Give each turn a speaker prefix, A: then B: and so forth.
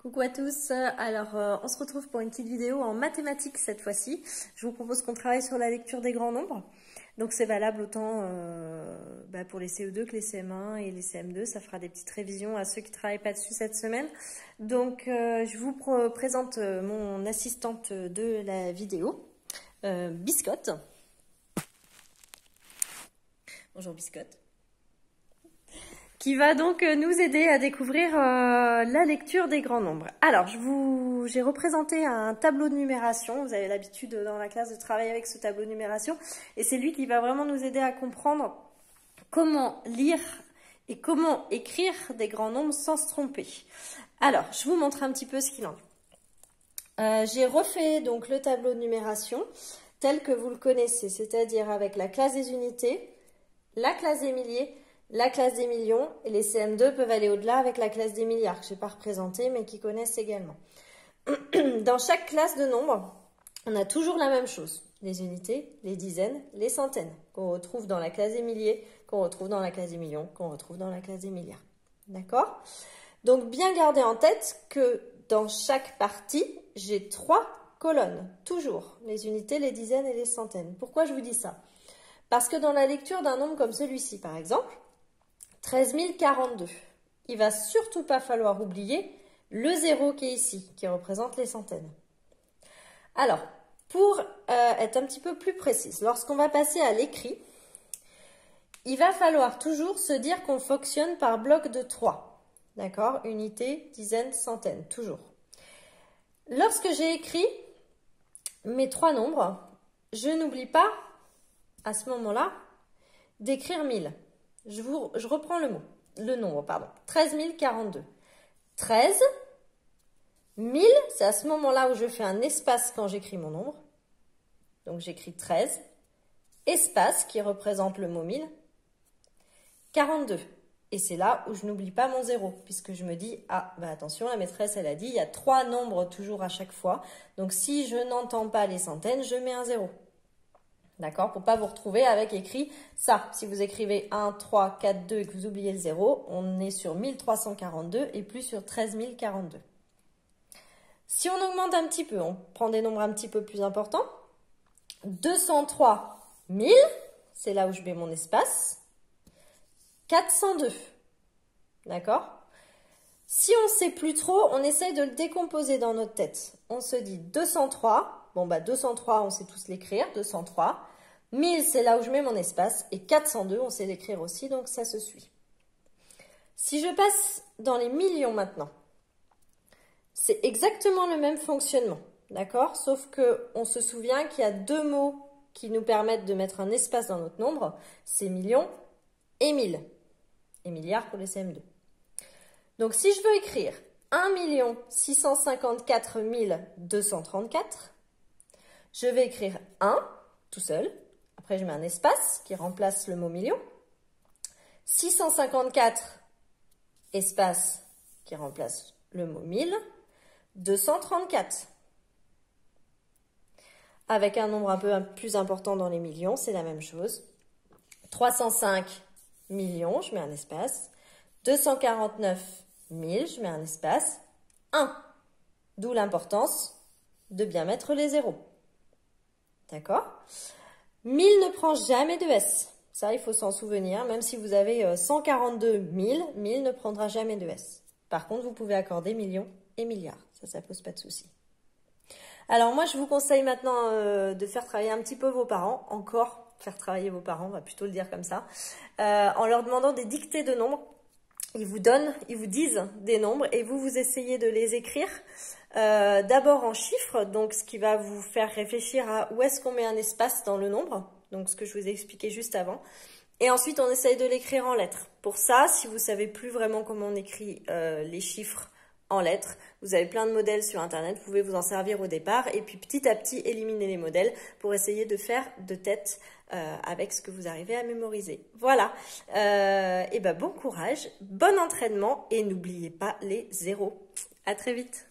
A: Coucou à tous, alors on se retrouve pour une petite vidéo en mathématiques cette fois-ci. Je vous propose qu'on travaille sur la lecture des grands nombres. Donc c'est valable autant pour les CE2 que les CM1 et les CM2. Ça fera des petites révisions à ceux qui ne travaillent pas dessus cette semaine. Donc je vous présente mon assistante de la vidéo, Biscotte. Bonjour Biscotte. Qui va donc nous aider à découvrir la lecture des grands nombres. Alors, j'ai représenté un tableau de numération. Vous avez l'habitude dans la classe de travailler avec ce tableau de numération. Et c'est lui qui va vraiment nous aider à comprendre comment lire et comment écrire des grands nombres sans se tromper. Alors, je vous montre un petit peu ce qu'il en est. J'ai refait donc le tableau de numération tel que vous le connaissez, c'est-à-dire avec la classe des unités, la classe des milliers, la classe des millions, et les CM2 peuvent aller au-delà avec la classe des milliards, que je n'ai pas représentée, mais qui connaissent également. Dans chaque classe de nombres, on a toujours la même chose. Les unités, les dizaines, les centaines, qu'on retrouve dans la classe des milliers, qu'on retrouve dans la classe des millions, qu'on retrouve dans la classe des milliards. D'accord? Donc, bien garder en tête que dans chaque partie, j'ai 3 colonnes, toujours. Les unités, les dizaines et les centaines. Pourquoi je vous dis ça? Parce que dans la lecture d'un nombre comme celui-ci, par exemple, 13 042. Il va surtout pas falloir oublier le 0 qui est ici, qui représente les centaines. Alors, pour être un petit peu plus précise, lorsqu'on va passer à l'écrit, il va falloir toujours se dire qu'on fonctionne par bloc de 3. D'accord? Unité, dizaine, centaine, toujours. Lorsque j'ai écrit mes 3 nombres, je n'oublie pas, à ce moment-là, d'écrire 1000. Je reprends le nombre, pardon. 13 042. 13, 1000, c'est à ce moment-là où je fais un espace quand j'écris mon nombre. Donc j'écris 13, espace qui représente le mot 1000, 42. Et c'est là où je n'oublie pas mon 0, puisque je me dis, ah, bah attention, la maîtresse, elle a dit, il y a 3 nombres toujours à chaque fois. Donc si je n'entends pas les centaines, je mets un 0. D'accord? Pour ne pas vous retrouver avec écrit ça. Si vous écrivez 1, 3, 4, 2 et que vous oubliez le 0, on est sur 1342 et plus sur 13 042. Si on augmente un petit peu, on prend des nombres un petit peu plus importants. 203 000, c'est là où je mets mon espace. 402. D'accord? Si on ne sait plus trop, on essaye de le décomposer dans notre tête. On se dit 203. Bon, 203, on sait tous l'écrire, 203. 1000, c'est là où je mets mon espace. Et 402, on sait l'écrire aussi, donc ça se suit. Si je passe dans les millions maintenant, c'est exactement le même fonctionnement, d'accord? Sauf qu'on se souvient qu'il y a 2 mots qui nous permettent de mettre un espace dans notre nombre. C'est millions et 1000. Et milliards pour les CM2. Donc, si je veux écrire 1 654 234, je vais écrire 1 tout seul. Après, je mets un espace qui remplace le mot million. 654, espace qui remplace le mot 1000. 234. Avec un nombre un peu plus important dans les millions, c'est la même chose. 305 millions, je mets un espace. 249 000, je mets un espace. 1. D'où l'importance de bien mettre les zéros. D'accord? 1000 ne prend jamais de S. Ça, il faut s'en souvenir. Même si vous avez 142 000, 1000 ne prendra jamais de S. Par contre, vous pouvez accorder millions et milliards. Ça pose pas de souci. Alors moi, je vous conseille maintenant de faire travailler un petit peu vos parents. Encore, faire travailler vos parents, on va plutôt le dire comme ça. En leur demandant des dictées de nombres. Ils vous disent des nombres et vous essayez de les écrire d'abord en chiffres, donc ce qui va vous faire réfléchir à où est-ce qu'on met un espace dans le nombre, donc ce que je vous ai expliqué juste avant. Et ensuite, on essaye de l'écrire en lettres. Pour ça, si vous ne savez plus vraiment comment on écrit les chiffres en lettres, vous avez plein de modèles sur Internet, vous pouvez vous en servir au départ et puis petit à petit éliminer les modèles pour essayer de faire de tête avec ce que vous arrivez à mémoriser. Voilà, et bon courage, bon entraînement et n'oubliez pas les zéros. À très vite.